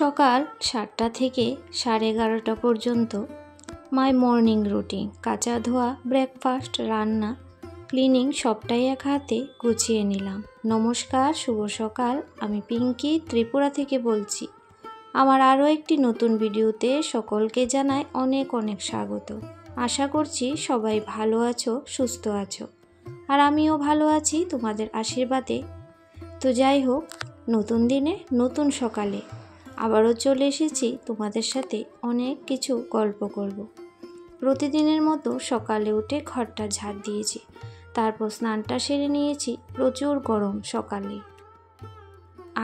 সকাল 7টা থেকে 11:30 পর্যন্ত মাই মর্নিং রুটিন। কাচা ধোয়া, ব্রেকফাস্ট, রান্না, ক্লিনিং সবটাই এক হাতে গুছিয়ে নিলাম। নমস্কার, শুভ সকাল। আমি পিঙ্কি ত্রিপুরা থেকে বলছি। আমার আরও একটি নতুন ভিডিওতে সকলকে জানাই অনেক অনেক স্বাগত। আশা করছি সবাই ভালো আছো, সুস্থ আছো, আর আমিও ভালো আছি তোমাদের আশীর্বাদে। তো যাই হোক, নতুন দিনে নতুন সকালে আবারও চলে এসেছি তোমাদের সাথে অনেক কিছু গল্প করব। প্রতিদিনের মতো সকালে উঠে ঘরটা ঝাড় দিয়েছি, তারপর স্নানটা সেরে নিয়েছি। প্রচুর গরম সকালে,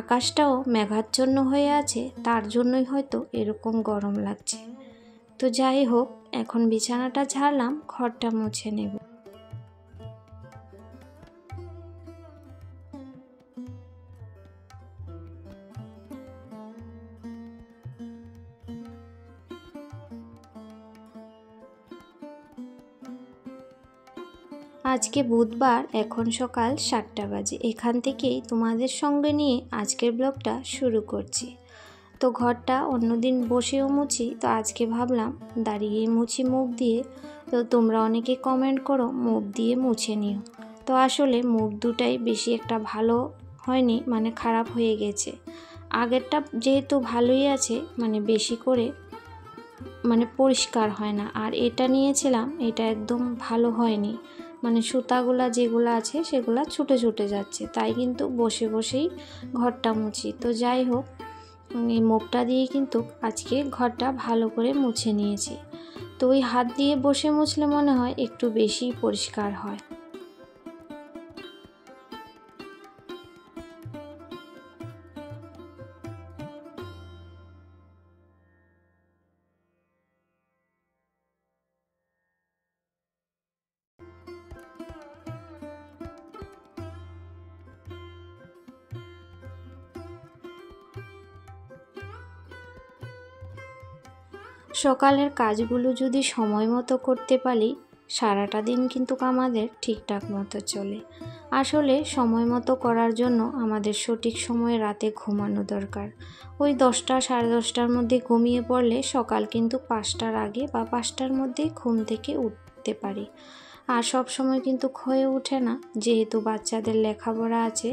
আকাশটাও মেঘাচ্ছন্ন হয়ে আছে, তার জন্যই হয়তো এরকম গরম লাগছে। তো যাই হোক, এখন বিছানাটা ঝাড়লাম, ঘরটা মুছে নেব। আজকে বুধবার, এখন সকাল 7টা বাজে। এখান থেকেই তোমাদের সঙ্গে নিয়ে আজকের ব্লগটা শুরু করছি। তো ঘরটা অন্যদিন বসেও মুছি, তো আজকে ভাবলাম দাঁড়িয়ে মুছি মুখ দিয়ে। তো তোমরা অনেকে কমেন্ট করো মুখ দিয়ে মুছে নিও। তো আসলে মুখ দুটাই বেশি একটা ভালো হয়নি, মানে খারাপ হয়ে গেছে। আগেরটা যেহেতু ভালোই আছে, মানে বেশি করে মানে পরিষ্কার হয় না। আর এটা নিয়েছিলাম, এটা একদম ভালো হয়নি, মানে সুতাগুলা যেগুলো আছে সেগুলা ছুটে ছুটে যাচ্ছে। তাই কিন্তু বসে বসেই ঘরটা মুছি। তো যাই হোক, এই মোপটা দিয়ে কিন্তু আজকে ঘরটা ভালো করে মুছে নিয়েছি। তো ওই হাত দিয়ে বসে মুছলে মনে হয় একটু বেশি পরিষ্কার হয়। সকালের কাজগুলো যদি সময় মতো করতে পারি, সারাটা দিন কিন্তু আমাদের ঠিকঠাক মতো চলে। আসলে সময় মতো করার জন্য আমাদের সঠিক সময়ে রাতে ঘুমানো দরকার। ওই 10টা সাড়ে 10টার মধ্যে ঘুমিয়ে পড়লে সকাল কিন্তু 5টার আগে বা 5টার মধ্যেই ঘুম থেকে উঠতে পারি। আর সব সময় কিন্তু হয়ে ওঠে না, যেহেতু বাচ্চাদের লেখাপড়া আছে।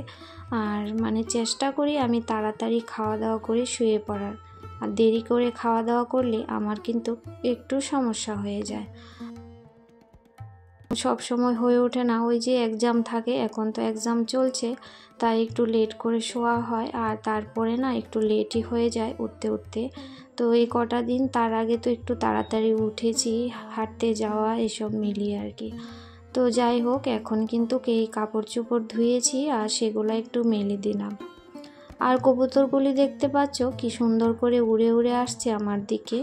আর মানে চেষ্টা করি আমি তাড়াতাড়ি খাওয়া দাওয়া করে শুয়ে পড়ার। আর দেরি করে খাওয়া দাওয়া করলে আমার কিন্তু একটু সমস্যা হয়ে যায়। সব সময় হয়ে ওঠে না, ওই যে এক্সাম থাকে, এখন তো এক্সাম চলছে, তাই একটু লেট করে শোয়া হয়। আর তারপরে না একটু লেটই হয়ে যায় উঠতে উঠতে। তো এই কটা দিন তার আগে তো একটু তাড়াতাড়ি উঠেছি, হাঁটতে যাওয়া এসব মিলিয়ে আর কি। তো যাই হোক, এখন কিন্তু এই কাপড় চোপড় ধুয়েছি আর সেগুলো একটু মেলে দিলাম। আর কবুতরগুলি দেখতে পাচ্ছ কি সুন্দর করে উড়ে উড়ে আসছে আমার দিকে,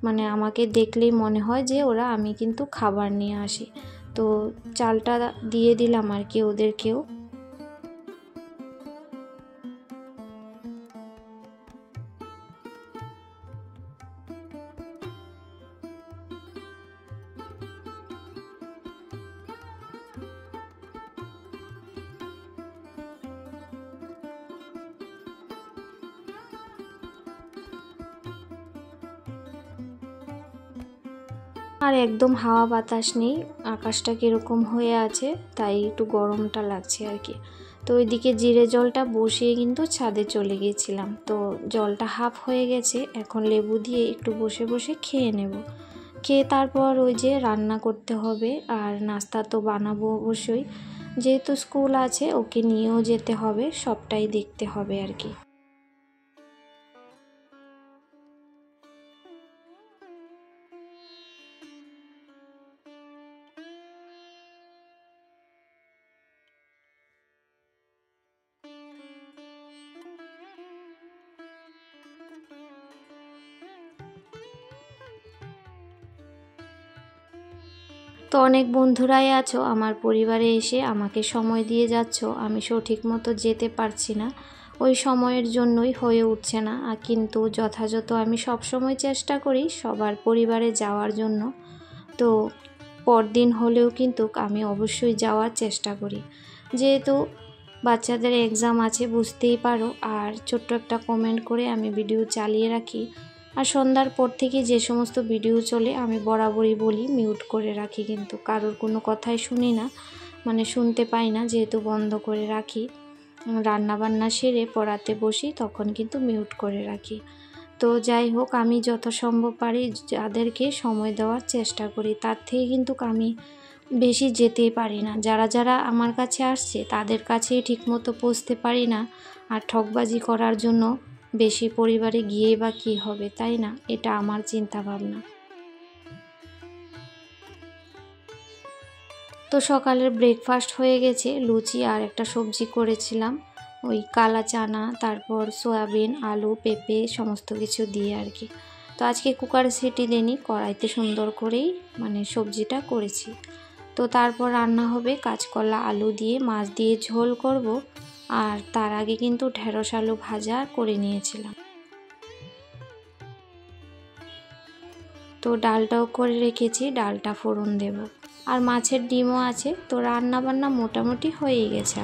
মানে আমাকে দেখলেই মনে হয় যে ওরা আমি কিন্তু খাবার নিয়ে আসি। তো চালটা দিয়ে দিলাম আর কি ওদেরকেও। আর একদম হাওয়া বাতাস নেই, আকাশটা কীরকম হয়ে আছে, তাই একটু গরমটা লাগছে আর কি। তো ওইদিকে জিরে জলটা বসিয়ে কিন্তু ছাদে চলে গিয়েছিলাম। তো জলটা হাফ হয়ে গেছে, এখন লেবু দিয়ে একটু বসে বসে খেয়ে নেব। খেয়ে তারপর ওই যে রান্না করতে হবে, আর নাস্তা তো বানাবো অবশ্যই, যেহেতু স্কুল আছে ওকে নিয়েও যেতে হবে, সবটাই দেখতে হবে আর কি। তো অনেক বন্ধুরাই আছো আমার পরিবারে এসে আমাকে সময় দিয়ে যাচ্ছ, আমি সঠিক মতো যেতে পারছি না, ওই সময়ের জন্যই হয়ে উঠছে না। কিন্তু যথাযথ আমি সব সময় চেষ্টা করি সবার পরিবারে যাওয়ার জন্য। তো পরদিন হলেও কিন্তু আমি অবশ্যই যাওয়ার চেষ্টা করি, যেহেতু বাচ্চাদের এক্সাম আছে বুঝতেই পারো, আর ছোট্ট একটা কমেন্ট করে আমি ভিডিও চালিয়ে রাখি। আর সন্ধ্যার পর থেকে যে সমস্ত ভিডিও চলে আমি বরাবরই বলি মিউট করে রাখি, কিন্তু কারোর কোনো কথাই শুনি না, মানে শুনতে পাই না, যেহেতু বন্ধ করে রাখি। রান্না বান্না সেরে পড়াতে বসি তখন কিন্তু মিউট করে রাখি। তো যাই হোক, আমি যত সম্ভব পারি যাদেরকে সময় দেওয়ার চেষ্টা করি, তার থেকে কিন্তু আমি বেশি যেতেই পারি না। যারা যারা আমার কাছে আসছে তাদের কাছে ঠিকমতো পৌঁছতে পারি না, আর ঠকবাজি করার জন্য বেশি পরিবারে গিয়ে বা কী হবে, তাই না? এটা আমার চিন্তা ভাবনা। তো সকালের ব্রেকফাস্ট হয়ে গেছে, লুচি আর একটা সবজি করেছিলাম, ওই কালা চানা, তারপর সয়াবিন, আলু, পেঁপে সমস্ত কিছু দিয়ে আর কি। তো আজকে কুকারে সিটি দিইনি, কড়াইতে সুন্দর করেই মানে সবজিটা করেছি। তো তারপর রান্না হবে কাঁচকলা আলু দিয়ে, মাছ দিয়ে ঝোল করব, আর তার আগে কিন্তু ঢেঁড়স আলু ভাজা করে নিয়েছিলাম। তো ডালটাও করে রেখেছি, ডালটা ফোড়ন দেব, আর মাছের ডিমও আছে। তো রান্না বান্না মোটামুটি হয়েই গেছে।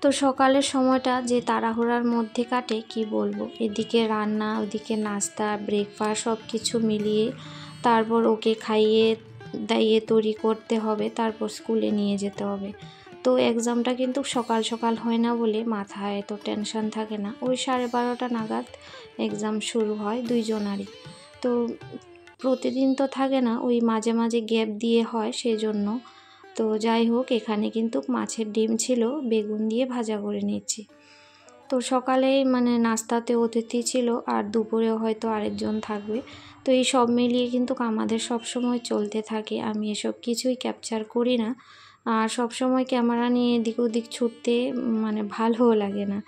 তো সকালের সময়টা যে তাড়াহুড়ার মধ্যে কাটে কি বলবো, এদিকে রান্না, ওদিকে নাস্তা, ব্রেকফাস্ট সব কিছু মিলিয়ে তারপর ওকে খাইয়ে দাইয়ে তৈরি করতে হবে, তারপর স্কুলে নিয়ে যেতে হবে। তো এক্সামটা কিন্তু সকাল সকাল হয় না বলে মাথায় তো টেনশন থাকে না, ওই 12:30 নাগাদ এক্সাম শুরু হয় দুইজনারই। তো প্রতিদিন তো থাকে না, ওই মাঝে মাঝে গ্যাপ দিয়ে হয়, সেই জন্য। তো যাই হোক, এখানে কিন্তু মাছের ডিম ছিল, বেগুন দিয়ে ভাজা করে নিচ্ছি। তো সকালে মানে নাস্তাতে অতিথি ছিল, আর দুপুরেও হয়তো আরেকজন থাকবে। তো এই সব মিলিয়ে কিন্তু আমাদের সব সময় চলতে থাকে, আমি এসব কিছুই ক্যাপচার করি না। আর সব সময় ক্যামেরা নিয়ে এদিক ওদিক ছুটতে মানে ভালোও লাগে না।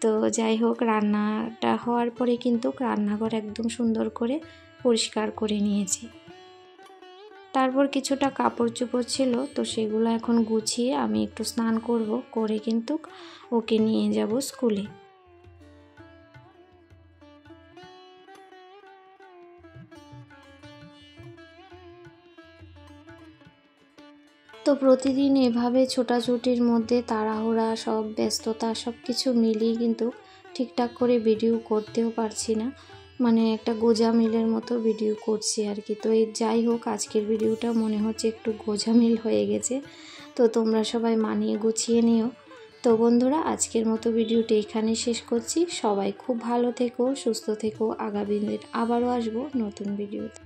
তো যাই হোক, রান্নাটা হওয়ার পরে কিন্তু রান্নাঘর একদম সুন্দর করে পরিষ্কার করে নিয়েছি। তারপর কিছুটা কাপড় চোপড় ছিল, তো সেগুলো এখন গুছিয়ে আমি একটু স্নান করব, করে কিন্তু ওকে নিয়ে যাব স্কুলে। তো প্রতিদিন এভাবে ছোটাছুটির মধ্যে তাড়াহুড়া, সব ব্যস্ততা সব কিছু মিলিয়ে কিন্তু ঠিকঠাক করে ভিডিও করতেও পারছি না, মানে একটা গোঁজামিলের মতো ভিডিও করছি আর কি। তো এই যাই হোক, আজকের ভিডিওটা মনে হচ্ছে একটু গোঁজামিল হয়ে গেছে, তো তোমরা সবাই মানিয়ে গুছিয়ে নিও। তো বন্ধুরা, আজকের মতো ভিডিওটা এখানে শেষ করছি। সবাই খুব ভালো থেকো, সুস্থ থেকো, আগামী দিন আবারও আসবো নতুন ভিডিওতে।